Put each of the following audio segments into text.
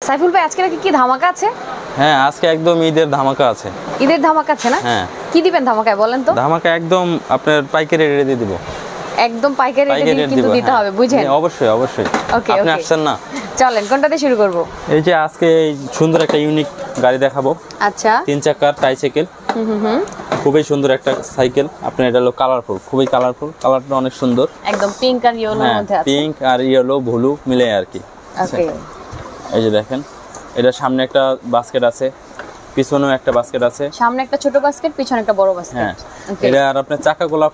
সাইফুল ভাই আজকে কি ধামাকা আছে? হ্যাঁ, আজকে একদম ঈদের ধামাকা আছে। ঈদের ধামাকা আছে না? হ্যাঁ। কি দিবেন ধামাকায় বলেন তো? ধামাকা একদম আপনার পাইকারি রেটে দিয়ে দিব। একদম পাইকারি রেটে কিন্তু দিতে হবে, বুঝেন? অবশ্যই অবশ্যই। ওকে, আপনি আসছেন না? চলেন কোনটাতে শুরু করব? এই যে আজকে এই সুন্দর একটা ইউনিক গাড়ি দেখাবো। আচ্ছা। 3 চাকার ট্রাইসাইকেল। খুবই সুন্দর একটা সাইকেল। আপনার এটা হলো কালারফুল, খুবই কালারফুল। কালারটা অনেক সুন্দর। একদম পিঙ্ক আর ইয়েলোর মধ্যে আছে। পিঙ্ক আর ইয়েলো ব্লু মিলে আর কি। ওকে। এই যে দেখেন, এটা সামনে একটা বাস্কেট আছে, পিছনেও একটা বাস্কেট আছে। সামনে একটা ছোট বাস্কেট, পিছনে একটা বড় বাস্কেট। হ্যাঁ। এটা আর আপনার চাকাগুলো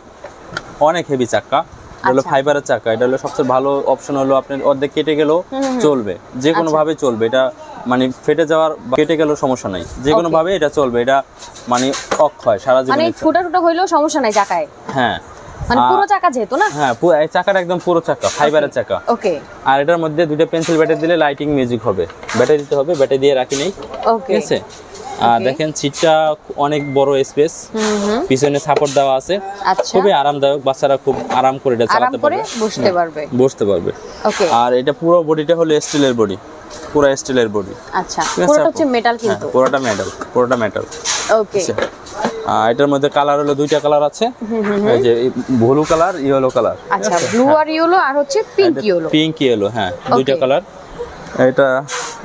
অনেক হেভি চাকা। এটা হলো ফাইবারের চাকা। এটা হলো সবচেয়ে ভালো অপশন হলো আপনার অর্ধেক কেটে গেলেও চলবে, যে কোনো ভাবে চলবে। এটা মানে ফেটে যাওয়ার কেটে গেলেও সমস্যা নাই, যে কোনো ভাবে এটা চলবে। এটা মানে অক্ষয় সারা জীবন, মানে ফুটা টুটা হইলেও সমস্যা নাই চাকায়। হ্যাঁ, মানে পুরো চাকা যেহেতু না। হ্যাঁ, এই চাকাটা একদম পুরো চাকা, ফাইবারের চাকা। ওকে। আর এটার মধ্যে দুটো পেন্সিল ব্যাটারি দিলে লাইটিং মিউজিক হবে। ব্যাটারি দিতে হবে, ব্যাটারি দিয়ে রাখি নেই। ওকে। ঠিক আছে। আর দেখেন সিটটা অনেক বড় স্পেস, পিছনে সাপোর্ট দেওয়া আছে। খুবই আরামদায়ক, বাচ্চারা খুব আরাম করে এটা চালাতে পারবে, বসতে পারবে। ওকে। আর এটা পুরো বডিটা হলো স্টিলের বডি, পুরো স্টিলের বডি। আচ্ছা, পুরোটা হচ্ছে মেটাল কিন্তু? পুরোটা মেটাল। ওকে। এটার মধ্যে কালার হলো দুইটা কালার আছে, এই যে ব্লু কালার, ইয়েলো কালার। আচ্ছা, ব্লু আর ইয়েলো, আর হচ্ছে পিঙ্ক ইয়েলো। পিঙ্ক ইয়েলো, হ্যাঁ, দুইটা কালার।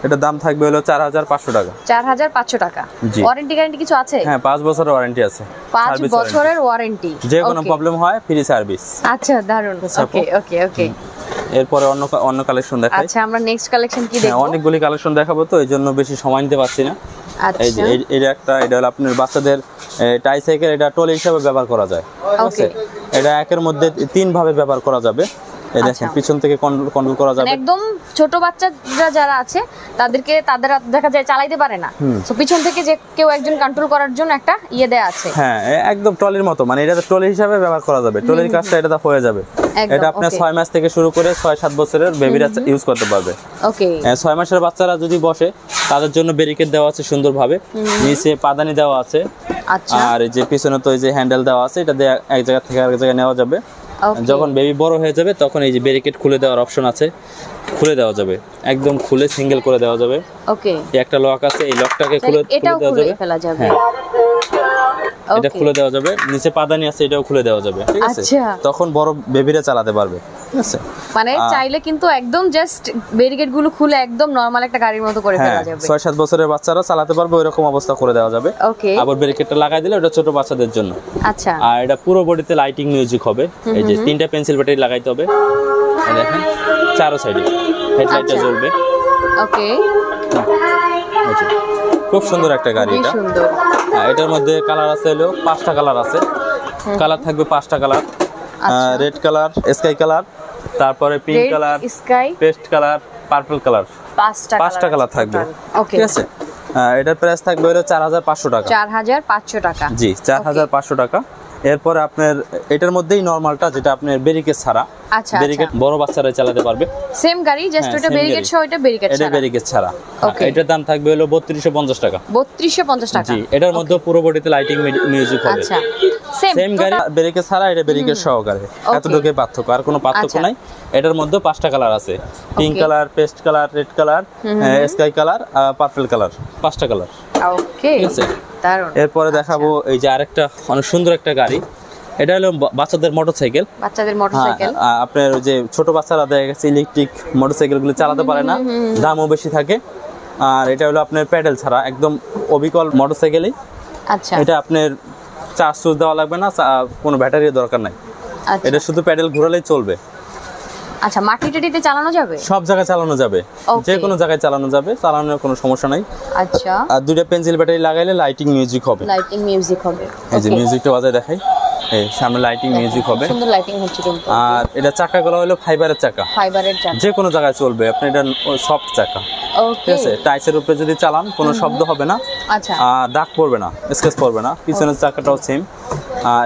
এটা দাম থাকবে হলো 4500 টাকা। 4500 টাকা। ওয়ারেন্টি গ্যারান্টি কিছু আছে? হ্যাঁ, 5 বছরের ওয়ারেন্টি আছে। 5 বছরের ওয়ারেন্টি, যে কোনো প্রবলেম হয় ফ্রি সার্ভিস। আচ্ছা, দারুন। ওকে ওকে ওকে। এরপরে অন্য কালেকশন দেখাই। আচ্ছা, আমরা নেক্সট কালেকশন কি দেখব? অনেকগুলি কালেকশন দেখাবো, তো এইজন্য বেশি সময় নিতে পারছি না। এই যে এটা হলো আপনার বাচ্চাদের ট্রাইসাইকেল। এটা ট্রলি হিসেবে ব্যবহার করা যায়। ওকে। এটা একের মধ্যে 3 ভাবে ব্যবহার করা যাবে। এই দেখেন, পিছন থেকে কন্ট্রোল করা যাবে। একদম ছোট বাচ্চারা যারা আছে তাদের দেখা যায় চালাইতে পারে না, তো পিছন থেকে যে কেউ একজন কন্ট্রোল করার জন্য একটা দেয়া আছে। হ্যাঁ, একদম ট্রলির মতো, মানে এটা ট্রলি হিসেবে ব্যবহার করা যাবে। ট্রলির কাজটা এটা হয়ে যাবে। এটা আপনার 6 মাস থেকে শুরু করে 6-7 বছরের বেবিরা ইউজ করতে পারবে। ওকে। 6 মাসের বাচ্চারা যদি বসে, তাদের জন্য ব্যারিকেড দেওয়া আছে সুন্দরভাবে, নিচে পাদানি দেওয়া আছে। আচ্ছা। আর এই যে পিছনে তো এই যে হ্যান্ডেল দেওয়া আছে, এটা দিয়ে এক জায়গা থেকে আরেক জায়গায় নেওয়া যাবে। যখন বেবি বড় হয়ে যাবে তখন এই যে ব্যারিকেড খুলে দেওয়ার অপশন আছে, খুলে দেওয়া যাবে। একদম খুলে সিঙ্গেল করে দেওয়া যাবে। ওকে। একটা লক আছে, এই লকটাকে খুলে দেওয়া যাবে। হ্যাঁ, এটা খুলে দেওয়া যাবে। নিচে পাদানি আছে, এটাও খুলে দেওয়া যাবে। ঠিক আছে। তখন বড় বেবিরা চালাতে পারবে। ঠিক আছে। মানে চাইলে কিন্তু একদম জাস্ট ব্যারিকেড গুলো খুলে একদম নরমাল একটা গাড়ির মতো করে ফেলা যাবে। 6-7 বছরের বাচ্চারা চালাতে পারবে, ওইরকম অবস্থা করে দেওয়া যাবে। ওকে। আবার ব্যারিকেডটা লাগাই দিলে ওটা ছোট বাচ্চাদের জন্য। আচ্ছা। আর এটা পুরো বডিতে লাইটিং মিউজিক হবে। এই যে 3টা পেন্সিল ব্যাটারি লাগাইতে হবে। দেখেন, চারো সাইডে হেডলাইটটা জ্বলবে। ওকে। খুব সুন্দর একটা গাড়ি এটা। সুন্দর। এটার মধ্যে কালার আছে হলো 5টা কালার আছে। কালার থাকবে 5টা colour. Red colour, sky colour, তারপরে pink colour, sky, paste colour, purple colour. 5টা কালার থাকবে। ওকে। ঠিক আছে। এটার প্রাইস থাকবে হলো 4500 টাকা। 4500 টাকা। জি, 4500 টাকা। এরপরে আপনার এটার মধ্যেই নরমালটা, যেটা আপনার ব্যারিকেড ছাড়া। আচ্ছা। ব্যারিকেড বড় বাচ্চারা চালাতে পারবে। সেম গাড়ি, জাস্ট এটা ব্যারিকেড সহ, এটা ব্যারিকেড ছাড়া। এটা ব্যারিকেড ছাড়া। এটার দাম থাকবে হলো 3250 টাকা। 3250 টাকা। জি, এটার মধ্যে পুরো বডিতে লাইটিং মিউজিক হবে। আচ্ছা। সেম গাড়ি, ব্যারিকেড ছাড়া, এটা ব্যারিকেড সহকারে। এতটুকুই পার্থক্য, আর কোনো পার্থক্য নাই। এটার মধ্যে 5টা কালার আছে। Pink colour, paste colour, red colour, sky colour, purple colour. 5টা কালার। ওকে। ঠিক আছে। এরপরে দেখাবো এই যে আরেকটা অনেক সুন্দর একটা গাড়ি। এটা হলো বাচ্চাদের মোটরসাইকেল। আপনার যে ছোট বাচ্চারা দেখা গেছে ইলেকট্রিক মোটরসাইকেল গুলো চালাতে পারে না, দামও বেশি থাকে। আর এটা হলো আপনার প্যাডেল ছাড়া, একদম অবিকল মোটরসাইকেলই। আচ্ছা। এটা আপনার চার্জ দেওয়া লাগবে না, কোনো ব্যাটারির দরকার নাই। এটা শুধু প্যাডেল ঘোরালেই চলবে। আচ্ছা, মাটিতে চালানো যাবে? সব জায়গায় চালানো যাবে, যে কোনো জায়গায় চালানো যাবে, চালানোর কোনো সমস্যা নাই। আচ্ছা। আর 2টা পেন্সিল ব্যাটারি লাগাইলে লাইটিং মিউজিক হবে। এই যে মিউজিকটা বাজায় দেখাই, এই সামনে লাইটিং মিউজিক হবে। সুন্দর লাইটিং হচ্ছে কিন্তু। আর এটা চাকাগুলো হলো ফাইবারের চাকা। যে কোনো জায়গায় চলবে। আপনি এটা সফট চাকা। ঠিক আছে। টাইসের উপরে যদি চালান কোনো শব্দ হবে না। আচ্ছা। দাগ পড়বে না, স্কেচ পড়বে না। পিছনের চাকাটাও সেম।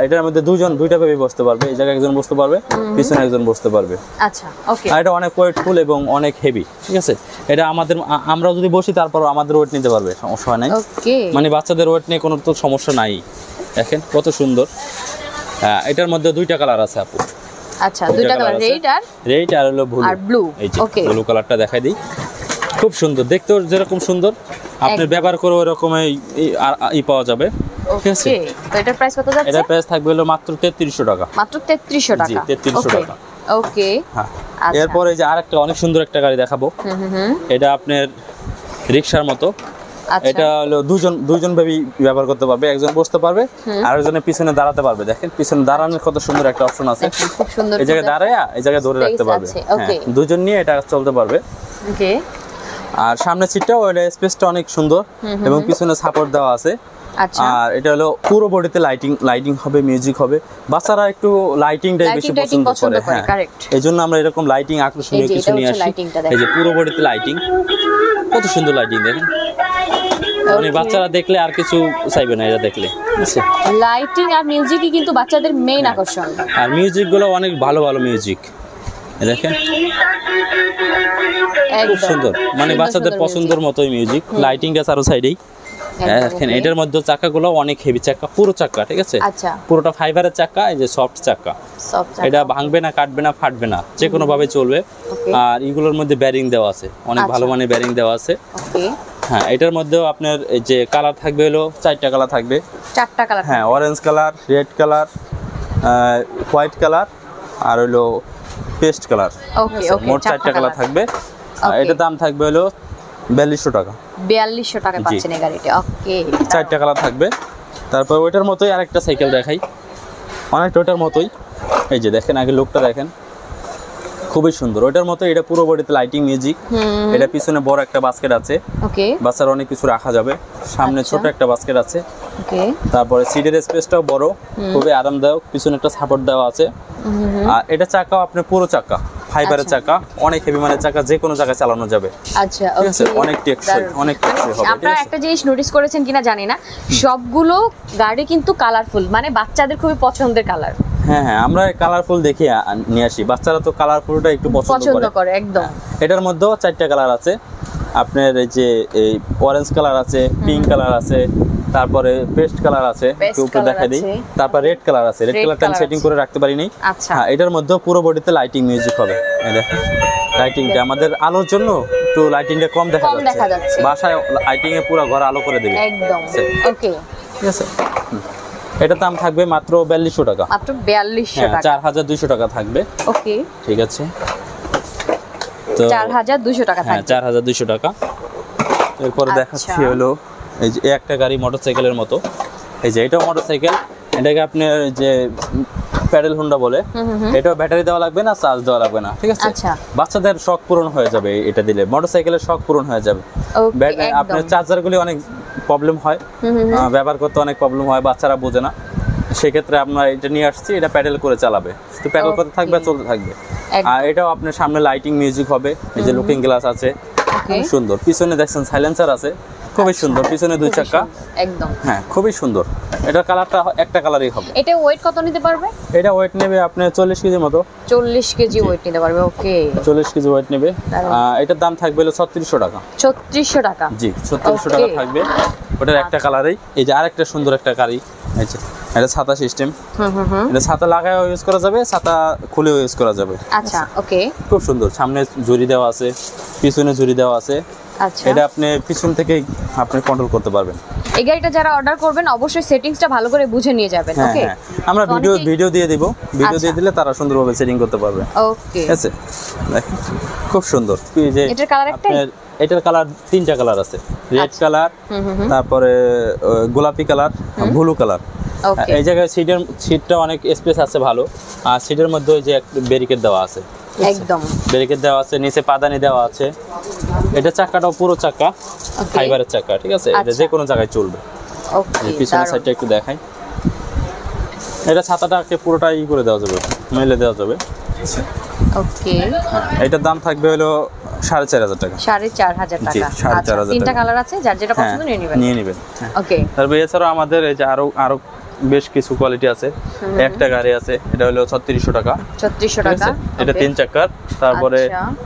এটার মধ্যে দুইটা বেবি বসতে পারবে। এই জায়গায় একজন বসতে পারবে, পিছনে একজন বসতে পারবে। আচ্ছা। ওকে। আর এটা অনেক ওয়েটফুল এবং অনেক হেভি। ঠিক আছে। এটা আমরা যদি বসি, তারপর আমাদের ওয়েট নিতে পারবে, সমস্যা হয় নাই। মানে বাচ্চাদের ওয়েট নিয়ে কোনো তো সমস্যা নাই। দেখেন কত সুন্দর। এটার মধ্যে 2টা কালার আছে আপু। আচ্ছা, 2টা কালার, রেড আর হলো ব্লু। আর ব্লু। এই যে ব্লু কালারটা দেখাই দিই। খুব সুন্দর, দেখতেও যেরকম সুন্দর আপনি ব্যবহার করে ওরকমই পাওয়া যাবে। ঠিক আছে, তো এটার প্রাইস কত যাচ্ছে? এটার প্রাইস থাকবে হলো মাত্র 3300 টাকা। মাত্র 3300 টাকা? জি 3300 টাকা। ওকে, হ্যাঁ। এরপর এই যে আরেকটা অনেক সুন্দর একটা গাড়ি দেখাবো। এটা আপনার রিকশার মতো। এটা হলো দুজন ভাবে ব্যবহার করতে পারবে, একজন বসতে পারবে আর একজনের পিছনে দাঁড়াতে পারবে। দেখেন পিছনে দাঁড়ানোর কত সুন্দর একটা অপশন আছে, খুব সুন্দর। এই জায়গায় দাঁড়ায় এই জায়গায় ধরে রাখতে পারবে। দুজন নিয়ে এটা চলতে পারবে। ওকে, আর সামনের সিটটাও ওটা স্পেসটা অনেক সুন্দর এবং পিছনে সাপোর্ট দেওয়া আছে। আচ্ছা, আর এটা হলো পুরো বডিতে লাইটিং হবে, মিউজিক হবে। বাচ্চারা একটু লাইটিংটাই বেশি পছন্দ করে। হ্যাঁ, এইজন্য আমরা এরকম লাইটিং আকর্ষণীয় কিছু নিয়ে আসি। এই যে পুরো বডিতে লাইটিং, কত সুন্দর লাইটিং দেখেন, মানে বাচ্চারা দেখলে আর কিছু চাইবে না এটা দেখলে। লাইটিং আর মিউজিকই কিন্তু বাচ্চাদের মেইন আকর্ষণ। আর মিউজিক গুলো অনেক ভালো ভালো মিউজিক দেখেন, খুব সুন্দর, মানে বাচ্চাদের পছন্দের মতোই মিউজিক। লাইটিংটা চারো সাইডেই দেখেন। এটার মধ্যে চাকাগুলো অনেক হেভি চাকা, পুরো চাকা। ঠিক আছে, পুরোটা ফাইবারের চাকা, এই যে সফট চাকা। এটা ভাঙবে না, কাটবে না, ফাটবে না, যে কোনো ভাবে চলবে। আর এগুলোর মধ্যে ব্যারিং দেওয়া আছে, অনেক ভালো মানের ব্যারিং দেওয়া আছে। হ্যাঁ, এটার মধ্যেও আপনার যে কালার থাকবে হলো 4টা কালার থাকবে। 4টা কালার? হ্যাঁ, orange colour, red colour, white colour আর হলো পেস্ট কালার। মোট 4টা কালার থাকবে। এটার দাম থাকবে হলো 4200 টাকা। 4200 টাকা পাচ্ছেন এই গাড়িটা। ওকে, 4টা কালার থাকবে। তারপর ওইটার মতোই আরেকটা সাইকেল দেখাই, অনেকটা ওটার মতোই। এই যে দেখেন, আগে লোকটা দেখেন, খুবই সুন্দর। ওইটার মতো এটা পুরো বডিতে লাইটিং, মিউজিক। এটা পিছনে বড় একটা বাস্কেট আছে, ওকে, বাচ্চার অনেক কিছু রাখা যাবে। সামনে ছোট একটা বাস্কেট আছে, ওকে। তারপরে সিটের স্পেসটাও বড়, খুবই আরামদায়ক। পিছনে একটা সাপোর্ট দেওয়া আছে। আর এটা চাকাও আপনার পুরো চাকা, ফাইবারের চাকা, অনেক হেভি মানের চাকা, যে কোনো জায়গায় চালানো যাবে। আচ্ছা, ওকে, অনেক টেকসই, অনেক টেকসই হবে। আপনারা একটা জিনিস নোটিস করেছেন কিনা জানি না, সবগুলো গাড়ি কিন্তু কালারফুল, মানে বাচ্চাদের খুবই পছন্দের কালার। হ্যাঁ হ্যাঁ, আমরা কালারফুল দেখে নিয়ে আসি, বাচ্চারা তো কালারফুলটা একটু পছন্দ করে একদম। এটার মধ্যেও 4টা কালার আছে আপনার, এই যে এই অরেঞ্জ কালার আছে, পিঙ্ক কালার আছে, তারপরে পেস্ট কালার আছে, একটু উপরে দেখা দিই। তারপর রেড কালার আছে, রেড কালারটা আমি সেটিং করে রাখতে পারিনি। হ্যাঁ, এটার মধ্যেও পুরো বডিতে লাইটিং, মিউজিক হবে। এই দেখেন লাইটিংটা, আমাদের আলোর জন্য একটু লাইটিংটা কম দেখা যাচ্ছে, বাসায় লাইটিং এ পুরো ঘর আলো করে দেবে একদম। ওকে, ঠিক আছে। এটার দাম থাকবে মাত্র 4200 টাকা। মাত্র 4200 টাকা? 4200 টাকা থাকবে। ওকে, ঠিক আছে, তো 4200 টাকা থাকবে। 4200 টাকা। এরপর দেখাচ্ছি হলো এই যে একটা গাড়ি মোটরসাইকেলের মতো। এই যে এটাও মোটরসাইকেল, এটাকে আপনি যে প্যাডেল হুন্ডা বলে। এটাও ব্যাটারি দেওয়া লাগবে না, চার্জ দেওয়া লাগবে না। ঠিক আছে, বাচ্চাদের শখ পূরণ হয়ে যাবে এটা দিলে, মোটরসাইকেলের শখ পূরণ হয়ে যাবে। আপনার চার্জারগুলি অনেক প্রবলেম হয়, ব্যবহার করতে অনেক প্রবলেম হয়, বাচ্চারা বোঝে না। সেক্ষেত্রে আমরা এটা নিয়ে আসছি, এটা প্যাডেল করে চালাবে, তো প্যাডেল করতে থাকবে, চলতে থাকবে। আর এটাও আপনার সামনে লাইটিং, মিউজিক হবে। এই যে লুকিং গ্লাস আছে, খুব সুন্দর। পিছনে দেখছেন সাইলেন্সার আছে, খুবই সুন্দর। পিছনে 2 চাকা একদম, হ্যাঁ খুবই সুন্দর। এটার কালারটা একটা কালারই হবে। এটা ওয়েট কত নিতে পারবে? এটা ওয়েট নেবে আপনার 40 কেজি মতো। 40 কেজি ওয়েট নিতে পারবে। ওকে, 40 কেজি ওয়েট নেবে। এটার দাম থাকবে হলো 3600 টাকা। 3600 টাকা? জি, 3600 টাকা থাকবে। ওটার একটা কালারই। এই যে আরেকটা সুন্দর একটা গাড়ি, এই যে এটা ছাতা সিস্টেম। এটা ছাতা লাগায়ও ইউজ করা যাবে, ছাতা খুলেও ইউজ করা যাবে। আচ্ছা, ওকে, খুব সুন্দর। সামনে ঝুরি দেওয়া আছে, পিছনে ঝুরি দেওয়া আছে। আচ্ছা, এটা আপনি পিছন থেকে আপনি কন্ট্রোল করতে পারবেন। এই গাড়িটা যারা অর্ডার করবেন অবশ্যই সেটিংসটা ভালো করে বুঝে নিয়ে যাবেন। ওকে, আমরা ভিডিও দিয়ে দিব, ভিডিও দিয়ে দিলে তারা সুন্দরভাবে সেটিং করতে পারবে। ওকে, ঠিক আছে। দেখেন খুব সুন্দর। এই যে এটার কালার একটাই? এটার কালার 3টা কালার আছে, রেড কালার, তারপরে গোলাপি কালার, ব্লু কালার। এই জায়গায় সিটটা অনেক স্পেস আছে ভালো। আর সিটের মধ্যে ওই যে একটা ব্যারিকেড দেওয়া আছে, একদম ব্যারিকেড দেওয়া আছে, নিচে পাদানি দেওয়া আছে। এটা চাকাটাও পুরো চাকা, ফাইবারের চাকা। ঠিক আছে, এটা যে কোনো জায়গায় চলবে। ওকে, পিছনের সাইডটা একটু দেখাই। এটা ছাতাটাকে পুরোটাই করে দেওয়া যাবে, মেলে দেওয়া যাবে। ওকে, এটার দাম থাকবে হলো 4500 টাকা। 4500 টাকা। আচ্ছা, 3টা কালার আছে, যার যেটা পছন্দ নিয়ে নেবেন। ওকে, তারপর এছাড়াও আমাদের এই যে আরো বেশ কিছু কোয়ালিটি আছে। একটা গাড়ি আছে, এটা হলো 3600 টাকা। 3600 টাকা, এটা 3 চাকার। তারপরে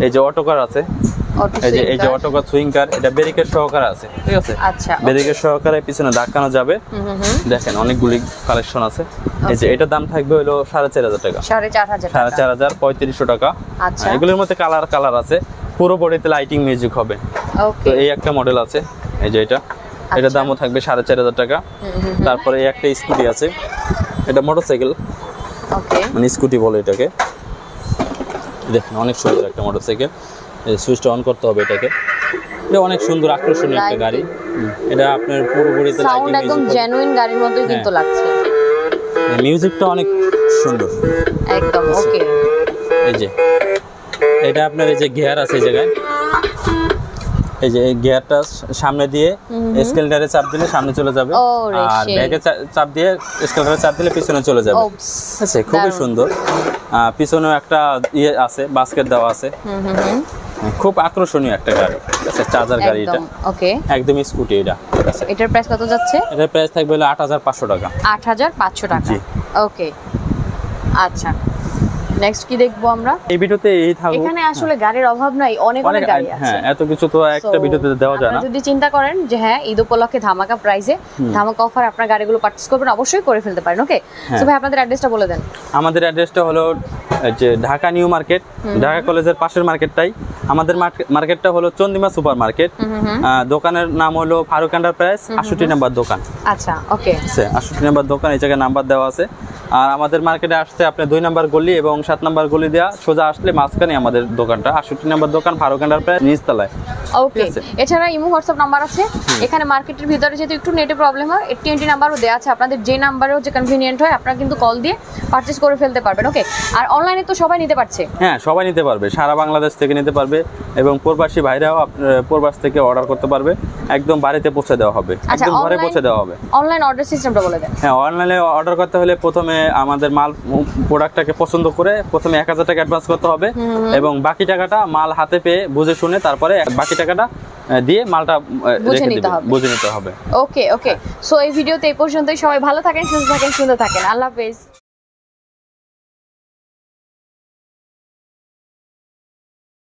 এই যে অটো কার আছে, এই যে অটো কার সুইং কার, এটা ব্যারিকেড সহকারে আছে। ঠিক আছে, আচ্ছা, ব্যারিকেড সহকারে পিছনে ধাক্কানো যাবে। দেখেন অনেকগুলি কালেকশন আছে। এই যে এটার দাম থাকবে হলো 4500 টাকা। 4500, 3500 টাকা। আচ্ছা, এগুলোর মধ্যে কালার আছে। পুরো বডিতে লাইটিং, মিউজিক হবে। তো এই একটা মডেল আছে, এই যে এটা দামও থাকবে 4500 টাকা। তারপরে এই একটা স্কুটি আছে, এটা মোটরসাইকেল, ওকে, মানে স্কুটি বলে এটাকে। দেখুন অনেক সুন্দর একটা মোটরসাইকেল, এই সুইচটা অন করতে হবে এটাকে। এটা অনেক সুন্দর আকর্ষণীয় একটা গাড়ি। এটা আপনার পুরো বডিতে সাউন্ড একদম জেনুইন গাড়ির মতোই কিন্তু লাগছে। মিউজিকটা অনেক সুন্দর একদম। ওকে, এই যে এটা আপনার এই যে গিয়ার আছে এই জায়গায়, এই যে গিয়ারটা সামনে দিয়ে স্কেলটারে চাপ দিলে সামনে চলে যাবে, আর ব্যাকে চাপ দিয়ে স্কেলটারে চাপ দিলে পিছনে চলে যাবে। আচ্ছা, খুবই সুন্দর। পিছনেও একটা ইয়ে আছে, বাস্কেট দেওয়া আছে। খুব আকর্ষণীয় একটা গাড়ি। আচ্ছা, চার্জার গাড়ি এটা। ওকে, একদম স্কুটি এটা। এটার প্রাইস কত যাচ্ছে? এটার প্রাইস থাকবে 8500 টাকা। 8500 টাকা। ওকে, আচ্ছা, নেক্সট কি দেখবো আমরা এই ভিডিওতে? এই থাকবে, এখানে আসলে গাড়ির অভাব নাই, অনেক অনেক গাড়ি আছে। হ্যাঁ, এত কিছু তো একটা ভিডিওতে দেওয়া যায় না। যদি চিন্তা করেন যে হ্যাঁ ঈদ উপলক্ষে ধামাকা প্রাইসে ধামাকা অফার আপনার গাড়িগুলো পারচেজ করবেন, অবশ্যই করে ফেলতে পারেন। ওকে, সো ভাই আপনাদের অ্যাড্রেসটা বলে দেন। আমাদের অ্যাড্রেসটা হলো যে ঢাকা নিউ মার্কেট, ঢাকা কলেজের পাশের মার্কেটটাই আমাদের মার্কেটটা হলো চন্দিমা সুপার মার্কেট। দোকানের নাম হলো ফারুক এন্টারপ্রাইজ, 68 নম্বর দোকান। আচ্ছা, ওকে, 68 নম্বর দোকান, এই জায়গায় নাম্বার দেওয়া আছে। আর আমাদের মার্কেটে আসতে আপনি 2 নম্বর গলি এবং 7 নম্বর গলি দেওয়া সোজা আসলে মাঝখানে আমাদের দোকানটা, 68 নম্বর দোকান, ফারুক এন্টারপ্রাইজ, নিচতলায়। ওকে, এছাড়া ইমো হোয়াটসঅ্যাপ নাম্বার আছে। এখানে মার্কেটের ভিতরে যেহেতু একটু নেটে প্রবলেম হয়, টিএনটি নাম্বারও দেওয়া আছে, আপনাদের যে নাম্বারেও যে কনভিনিয়েন্ট হয় আপনারা কিন্তু কল দিয়ে পারচেজ করে ফেলতে পারবেন। ওকে, আর অনলাইনে তো সবাই নিতে পারছে। হ্যাঁ, সবাই নিতে পারবে, সারা বাংলাদেশ থেকে নিতে পারবে এবং প্রবাসী ভাইরাও প্রবাস থেকে অর্ডার করতে পারবে, একদম বাড়িতে পৌঁছে দেওয়া হবে, একদম ঘরে পৌঁছে দেওয়া হবে। অনলাইন অর্ডার সিস্টেমটা বলে দেন। হ্যাঁ, অনলাইনে অর্ডার করতে হলে প্রথমে আমাদের মাল প্রোডাক্টটাকে পছন্দ করে প্রথমে 1000 টাকা অ্যাডভান্স করতে হবে এবং বাকি টাকাটা মাল হাতে পেয়ে বুঝে শুনে তারপরে বাকি টাকাটা দিয়ে মালটা বুঝে নিতে হবে। ওকে, সো এই ভিডিওতে এই পর্যন্তই। সবাই ভালো থাকেন, সুস্থ থাকেন, সুন্দর থাকেন। আল্লাহ হাফেজ।